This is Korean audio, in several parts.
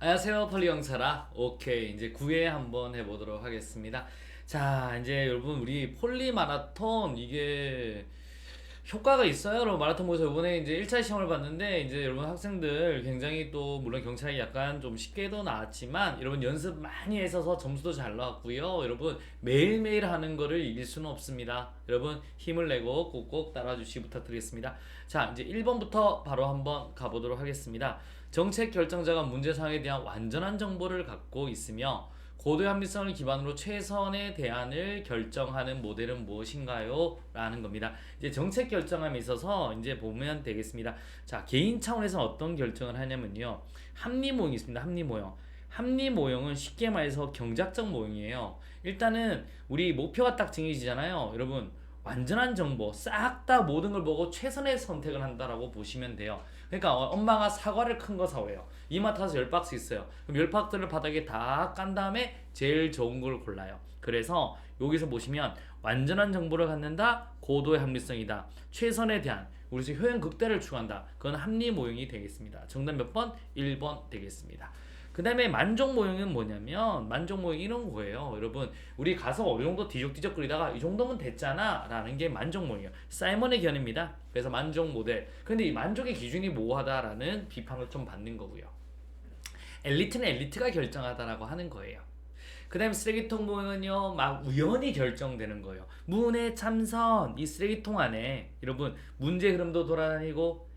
안녕하세요, 폴리 영차라. 오케이, 이제 9회 한번 해보도록 하겠습니다. 자, 이제 여러분 우리 폴리 마라톤 이게 효과가 있어요. 여러분 마라톤 모여서 이번에 이제 1차 시험을 봤는데 이제 여러분 학생들 굉장히 또 물론 경찰이 약간 좀 쉽게도 나왔지만 여러분 연습 많이 했어서 점수도 잘 나왔고요. 여러분 매일매일 하는 거를 이길 수는 없습니다. 여러분 힘을 내고 꼭꼭 따라와 주시기 부탁드리겠습니다. 자, 이제 1번부터 바로 한번 가보도록 하겠습니다. 정책 결정자가 문제사항에 대한 완전한 정보를 갖고 있으며 고도의 합리성을 기반으로 최선의 대안을 결정하는 모델은 무엇인가요? 라는 겁니다. 이제 정책 결정함에 있어서 이제 보면 되겠습니다. 자, 개인 차원에서 어떤 결정을 하냐면요. 합리 모형이 있습니다. 합리 모형. 합리 모형은 쉽게 말해서 경작적 모형이에요. 일단은 우리 목표가 딱 정해지잖아요. 여러분, 완전한 정보, 싹 다 모든 걸 보고 최선의 선택을 한다라고 보시면 돼요. 그러니까 엄마가 사과를 큰 거 사와요. 이마트 가서 10박스 있어요. 그럼 10박스를 바닥에 다 깐 다음에 제일 좋은 걸 골라요. 그래서 여기서 보시면 완전한 정보를 갖는다, 고도의 합리성이다, 최선에 대한 우리 효용 극대를 추구한다. 그건 합리 모형이 되겠습니다. 정답 몇 번? 1번 되겠습니다. 그 다음에 만족 모형은 뭐냐면 만족 모형 이런 거예요. 여러분 우리 가서 어느 정도 뒤적뒤적거리다가 이 정도면 됐잖아 라는 게 만족 모형이에요. 사이먼의 견해입니다. 그래서 만족 모델. 근데 이 만족의 기준이 모호하다라는 비판을 좀 받는 거고요. 엘리트는 엘리트가 결정하다라고 하는 거예요. 그 다음에 쓰레기통 모형은요 막 우연히 결정되는 거예요. 문의 참선, 이 쓰레기통 안에 여러분 문제 흐름도 돌아다니고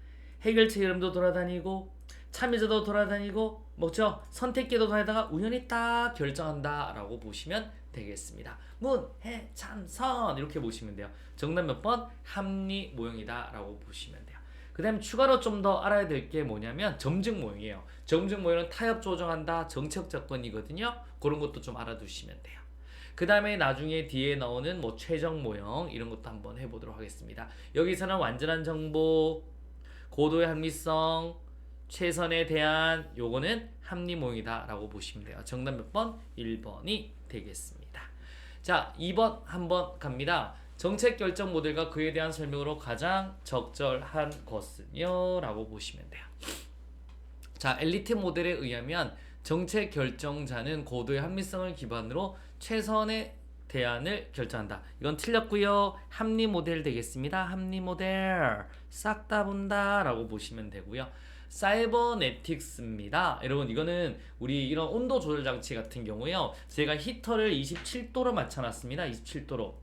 해결책 흐름도 돌아다니고 참여자도 돌아다니고 뭐죠? 선택기도 돌아다니다가 우연히 딱 결정한다라고 보시면 되겠습니다. 문, 해, 참선 이렇게 보시면 돼요. 정답 몇 번? 합리 모형이다라고 보시면 돼요. 그 다음에 추가로 좀 더 알아야 될 게 뭐냐면 점증 모형이에요. 점증 모형은 타협 조정한다, 정책 접근이거든요. 그런 것도 좀 알아두시면 돼요. 그 다음에 나중에 뒤에 나오는 뭐 최적 모형 이런 것도 한번 해보도록 하겠습니다. 여기서는 완전한 정보, 고도의 합리성, 최선에 대한 요거는 합리 모형이다 라고 보시면 돼요. 정답 몇 번? 1번이 되겠습니다. 자, 2번 한번 갑니다. 정책 결정 모델과 그에 대한 설명으로 가장 적절한 것은요? 라고 보시면 돼요. 자, 엘리트 모델에 의하면 정책 결정자는 고도의 합리성을 기반으로 최선의 대안을 결정한다. 이건 틀렸고요. 합리 모델 되겠습니다. 합리 모델 싹 다 본다 라고 보시면 되고요. 사이버네틱스입니다. 여러분 이거는 우리 이런 온도 조절 장치 같은 경우에요. 제가 히터를 27도로 맞춰놨습니다. 27도로.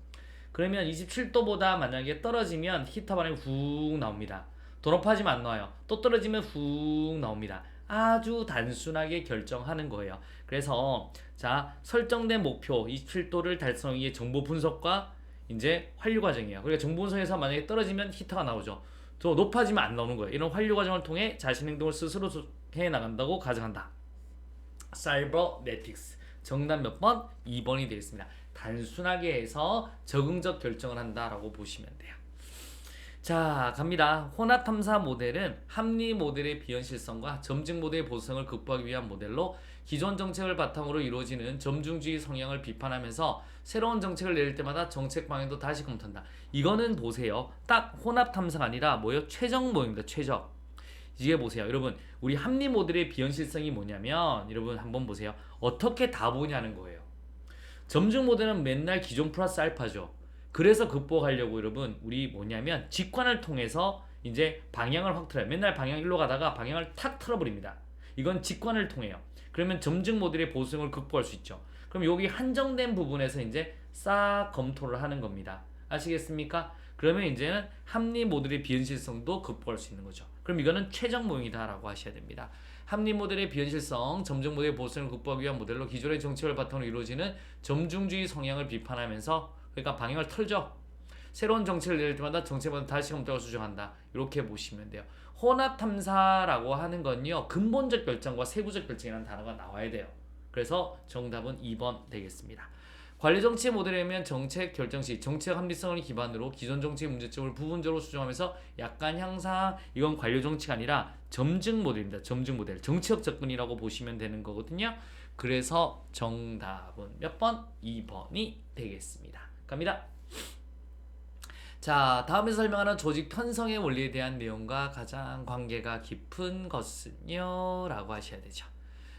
그러면 27도보다 만약에 떨어지면 히터 반응이 훅 나옵니다. 더 높아지면 안 나와요. 또 떨어지면 훅 나옵니다. 아주 단순하게 결정하는 거예요. 그래서 자 설정된 목표 27도를 달성하기 위해 정보 분석과 이제 환류 과정이에요. 그러니까 정보 분석에서 만약에 떨어지면 히터가 나오죠. 더 높아지면 안 나오는 거예요. 이런 환류 과정을 통해 자신 행동을 스스로 해 나간다고 가정한다. 사이버네틱스 정답 몇 번? 2번이 되겠습니다. 단순하게 해서 적응적 결정을 한다라고 보시면 돼요. 자, 갑니다. 혼합 탐사 모델은 합리 모델의 비현실성과 점증 모델의 보수성을 극복하기 위한 모델로 기존 정책을 바탕으로 이루어지는 점중주의 성향을 비판하면서 새로운 정책을 내릴 때마다 정책 방향도 다시 검토한다. 이거는 보세요. 딱 혼합 탐사가 아니라 뭐예요? 최적 모형입니다. 최적. 이게 보세요. 여러분, 우리 합리 모델의 비현실성이 뭐냐면 여러분 한번 보세요. 어떻게 다 보냐는 거예요. 점증 모델은 맨날 기존 플러스 알파죠. 그래서 극복하려고 여러분 우리 뭐냐면 직관을 통해서 이제 방향을 확 틀어요. 맨날 방향 일로 가다가 방향을 탁 틀어버립니다. 이건 직관을 통해요. 그러면 점증 모델의 보수성을 극복할 수 있죠. 그럼 여기 한정된 부분에서 이제 싹 검토를 하는 겁니다. 아시겠습니까? 그러면 이제는 합리 모델의 비현실성도 극복할 수 있는 거죠. 그럼 이거는 최적 모형이다라고 하셔야 됩니다. 합리 모델의 비현실성, 점증 모델의 보수성을 극복하기 위한 모델로 기존의 정책을 바탕으로 이루어지는 점중주의 성향을 비판하면서 그러니까 방향을 털죠. 새로운 정책을 내릴 때마다 정책마다 다시 검토하고 수정한다. 이렇게 보시면 돼요. 혼합 탐사라고 하는 건요. 근본적 결정과 세부적 결정이라는 단어가 나와야 돼요. 그래서 정답은 2번 되겠습니다. 관리 정치 모델에 의하면 정책 결정 시 정책 합리성을 기반으로 기존 정책의 문제점을 부분적으로 수정하면서 약간 향상, 이건 관료 정치가 아니라 점증 모델입니다. 점증 모델. 정치적 접근이라고 보시면 되는 거거든요. 그래서 정답은 몇 번? 2번이 되겠습니다. 갑니다. 자, 다음에서 설명하는 조직 편성의 원리에 대한 내용과 가장 관계가 깊은 것은요? 라고 하셔야 되죠.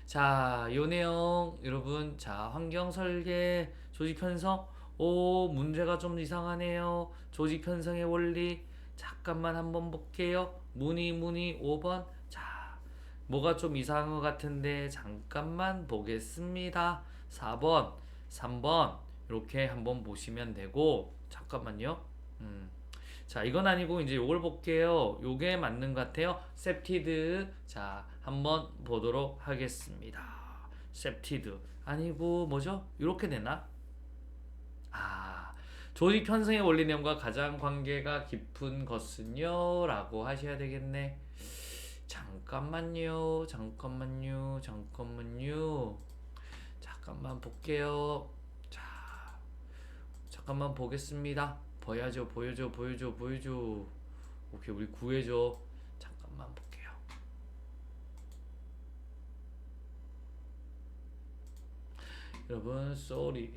자, 요 내용 여러분, 자, 환경 설계, 조직 편성. 오, 문제가 좀 이상하네요. 조직 편성의 원리. 잠깐만 한번 볼게요. 문의 5번. 자, 뭐가 좀 이상한 것 같은데 잠깐만 보겠습니다. 4번, 3번 이렇게 한번 보시면 되고 잠깐만요. 음. 자, 이건 아니고 이제 요걸 볼게요. 요게 맞는 것 같아요. 셉티드. 자, 한번 보도록 하겠습니다. 셉티드 아니고 뭐죠? 이렇게 되나? 아, 조직 편성의 원리 내용과 가장 관계가 깊은 것은요? 라고 하셔야 되겠네. 잠깐만요. 잠깐만 볼게요. 자, 잠깐만 보겠습니다. 보여줘. 오케이, 우리 구해줘. 잠깐만 볼게요. 여러분, 쏘리.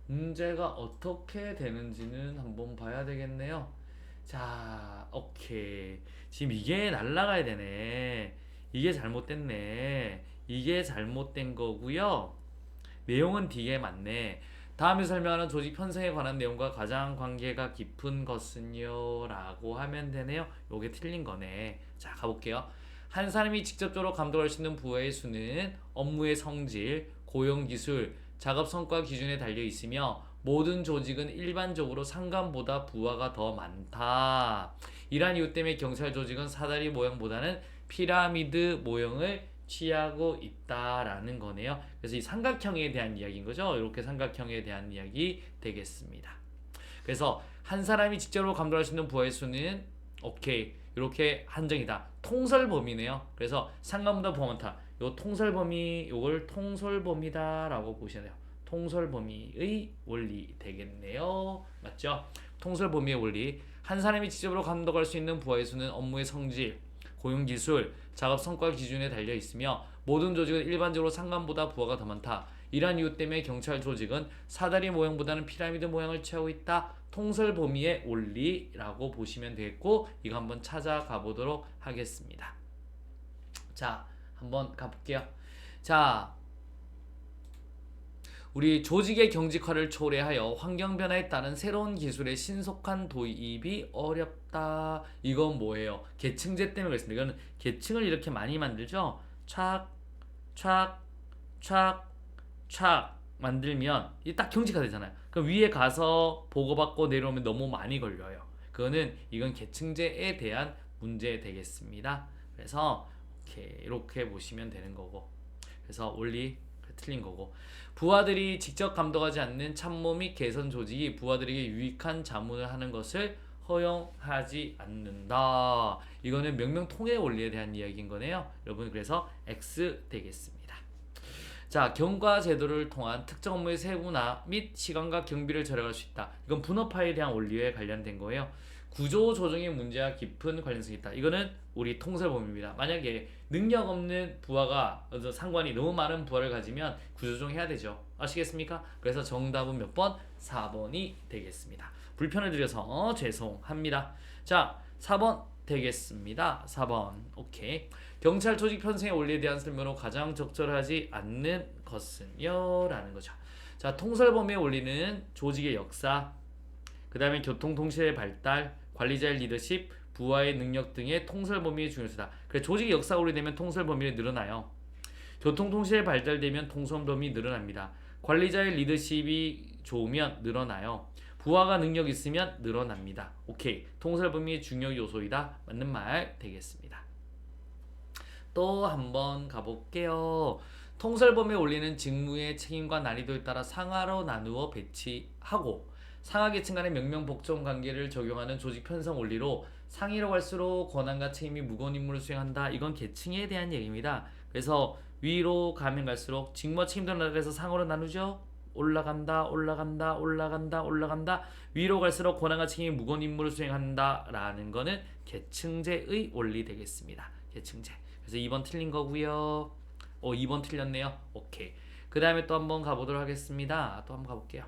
문제가 어떻게 되는지는 한번 봐야 되겠네요. 자, 오케이. 지금 이게 날라가야 되네. 이게 잘못됐네. 이게 잘못된 거고요. 내용은 D에 맞네. 다음에 설명하는 조직 편성에 관한 내용과 가장 관계가 깊은 것은요? 라고 하면 되네요. 요게 틀린 거네. 자, 가볼게요. 한 사람이 직접적으로 감독할 수 있는 부하의 수는 업무의 성질, 고용 기술, 작업 성과 기준에 달려 있으며 모든 조직은 일반적으로 상관보다 부하가 더 많다. 이러한 이유 때문에 경찰 조직은 사다리 모양보다는 피라미드 모형을 취하고 있다라는 거네요. 그래서 이 삼각형에 대한 이야기인 거죠. 이렇게 삼각형에 대한 이야기 되겠습니다. 그래서 한 사람이 직접으로 감독할 수 있는 부하의 수는 오케이 이렇게 한정이다. 통설 범위네요. 그래서 상관보다 부하 많다. 요 통설 범위 요걸 통설 범위다라고 보셔야 돼요. 통설 범위의 원리 되겠네요. 맞죠? 통설 범위의 원리. 한 사람이 직접으로 감독할 수 있는 부하의 수는 업무의 성질, 고용 기술, 작업 성과 기준에 달려 있으며 모든 조직은 일반적으로 상관보다 부하가 더 많다. 이러한 이유 때문에 경찰 조직은 사다리 모형보다는 피라미드 모양을 취하고 있다. 통설 범위의 원리라고 보시면 되겠고 이거 한번 찾아가 보도록 하겠습니다. 자, 한번 가볼게요. 자, 우리 조직의 경직화를 초래하여 환경 변화에 따른 새로운 기술의 신속한 도입이 어렵다. 이건 뭐예요? 계층제 때문에 그렇습니다. 이거는 계층을 이렇게 많이 만들죠. 촥, 촥, 촥, 촥 만들면 이 딱 경직화 되잖아요. 그럼 위에 가서 보고받고 내려오면 너무 많이 걸려요. 이건 계층제에 대한 문제 되겠습니다. 그래서 이렇게 보시면 되는 거고. 그래서 원리 틀린 거고. 부하들이 직접 감독하지 않는 참모 및 개선 조직이 부하들에게 유익한 자문을 하는 것을 허용하지 않는다. 이거는 명명통일의 원리에 대한 이야기인 거네요. 여러분 그래서 X 되겠습니다. 자, 경과 제도를 통한 특정 업무의 세분화 및 시간과 경비를 절약할 수 있다. 이건 분업화에 대한 원리에 관련된 거예요. 구조 조정의 문제와 깊은 관련성이 있다. 이거는 우리 통설 범위입니다. 만약에 능력 없는 부하가 상관이 너무 많은 부하를 가지면 구조조정해야 되죠. 아시겠습니까? 그래서 정답은 몇 번? 4번이 되겠습니다. 불편을 드려서 죄송합니다. 자, 4번 되겠습니다. 4번. 오케이. 경찰 조직 편성의 원리에 대한 설명으로 가장 적절하지 않는 것은요? 라는 거죠. 자, 통설 범위의 원리는 조직의 역사, 그 다음에 교통통신의 발달, 관리자의 리더십, 부하의 능력 등의 통설 범위의 중요성이다. 그래서 조직의 역사가 오래되면 통설 범위가 늘어나요. 교통통신이 발달되면 통설 범위 늘어납니다. 관리자의 리더십이 좋으면 늘어나요. 부하가 능력 있으면 늘어납니다. 오케이. 통설 범위의 중요 요소이다. 맞는 말 되겠습니다. 또 한번 가볼게요. 통설 범위의 원리는 직무의 책임과 난이도에 따라 상하로 나누어 배치하고 상하 계층 간의 명명복종 관계를 적용하는 조직 편성 원리로 상위로 갈수록 권한과 책임이 무거운 임무를 수행한다. 이건 계층에 대한 얘기입니다. 그래서 위로 가면 갈수록 직무와 책임도 나눠서 상으로 나누죠. 올라간다. 위로 갈수록 권한과 책임이 무거운 임무를 수행한다. 라는 거는 계층제의 원리 되겠습니다. 계층제. 그래서 2번 틀린 거고요. 2번 틀렸네요. 오케이. 그 다음에 또 한번 가보도록 하겠습니다. 또 한번 가볼게요.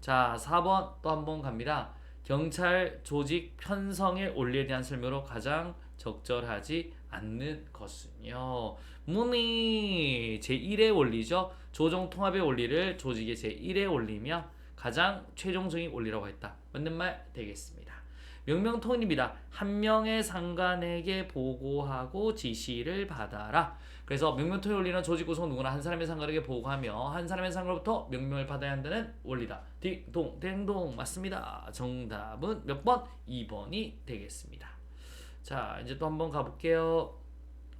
자, 4번 또 한번 갑니다. 경찰 조직 편성의 원리에 대한 설명으로 가장 적절하지 않는 것은요. 문이 제1의 원리죠. 조정 통합의 원리를 조직의 제1의 원리며 가장 최종적인 원리라고 했다. 맞는 말 되겠습니다. 명명통일입니다. 한 명의 상관에게 보고하고 지시를 받아라. 그래서 명명통일 원리는 조직 구성 누구나 한 사람의 상관에게 보고하며 한 사람의 상관으로부터 명령을 받아야 한다는 원리다. 딩동 댕동 맞습니다. 정답은 몇 번? 2번이 되겠습니다. 자, 이제 또 한번 가볼게요.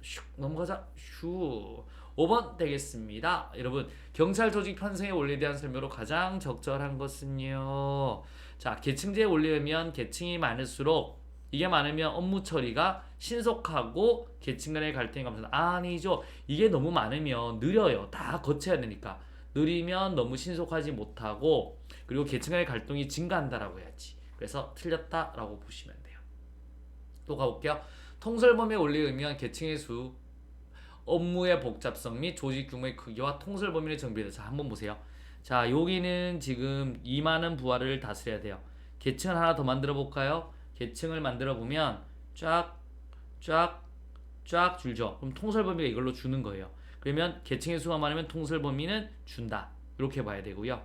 슉 넘어가자. 슉 5번 되겠습니다. 여러분, 경찰 조직 편성의 원리에 대한 설명으로 가장 적절한 것은요. 자, 계층제의 원리에 의하면 계층이 많을수록 이게 많으면 업무 처리가 신속하고 계층 간의 갈등이 감소한다. 아니죠. 이게 너무 많으면 느려요. 다 거쳐야 되니까. 느리면 너무 신속하지 못하고 그리고 계층 간의 갈등이 증가한다라고 해야지. 그래서 틀렸다라고 보시면 돼요. 또 가볼게요. 통솔범위의 원리에 의하면 계층의 수, 업무의 복잡성 및 조직 규모의 크기와 통솔 범위의 정비에 자, 한번 보세요. 자, 여기는 지금 이 많은 부하를 다스려야 돼요. 계층을 하나 더 만들어 볼까요? 계층을 만들어 보면 쫙 줄죠. 그럼 통솔 범위가 이걸로 주는 거예요. 그러면 계층의 수가 많으면 통솔 범위는 준다. 이렇게 봐야 되고요.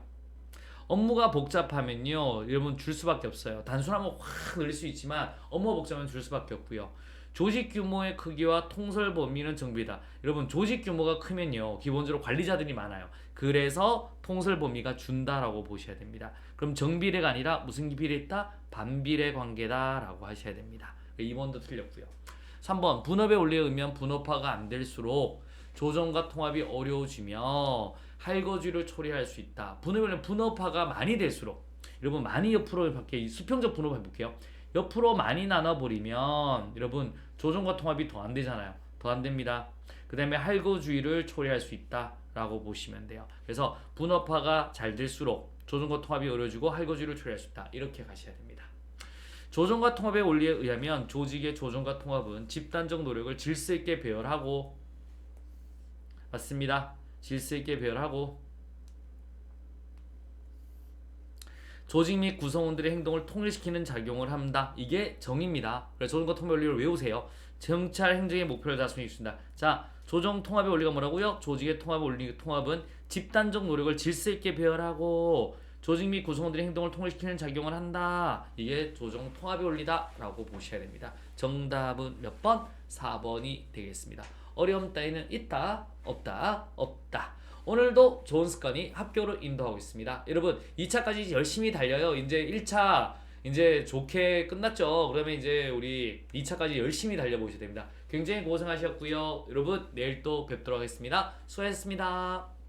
업무가 복잡하면요, 여러분 줄 수밖에 없어요. 단순하면 확 늘릴 수 있지만 업무가 복잡하면 줄 수밖에 없고요. 조직 규모의 크기와 통솔 범위는 정비다. 여러분 조직 규모가 크면요 기본적으로 관리자들이 많아요. 그래서 통솔 범위가 준다라고 보셔야 됩니다. 그럼 정비례가 아니라 무슨 비례있다? 반비례 관계다라고 하셔야 됩니다. 2번도 틀렸고요. 3번 분업의 원리에 의하면 분업화가 안 될수록 조정과 통합이 어려워지며 할거지를 처리할 수 있다. 분업의 원리는 분업화가 많이 될수록 여러분 많이 옆으로 밖에 수평적 분업 해볼게요. 옆으로 많이 나눠버리면 여러분 조정과 통합이 더 안 되잖아요. 더 안 됩니다. 그 다음에 할거주의를 초래할 수 있다라고 보시면 돼요. 그래서 분업화가 잘 될수록 조정과 통합이 어려워지고 할거주의를 초래할 수 있다. 이렇게 가셔야 됩니다. 조정과 통합의 원리에 의하면 조직의 조정과 통합은 집단적 노력을 질서 있게 배열하고 맞습니다. 질서 있게 배열하고 조직 및 구성원들의 행동을 통일시키는 작용을 한다. 이게 정의입니다. 그래서 조정과 통합의 원리를 외우세요. 정찰 행정의 목표를 달성할 수 있습니다. 자, 조정 통합의 원리가 뭐라고요? 조직의 통합의 원리, 통합은 집단적 노력을 질서 있게 배열하고 조직 및 구성원들의 행동을 통일시키는 작용을 한다. 이게 조정 통합의 원리다라고 보셔야 됩니다. 정답은 몇 번? 4번이 되겠습니다. 어려움 따위는 있다, 없다, 없다. 오늘도 좋은 습관이 합격으로 인도하고 있습니다. 여러분 2차까지 열심히 달려요. 이제 1차 이제 좋게 끝났죠. 그러면 이제 우리 2차까지 열심히 달려보셔야 됩니다. 굉장히 고생하셨고요. 여러분 내일 또 뵙도록 하겠습니다. 수고하셨습니다.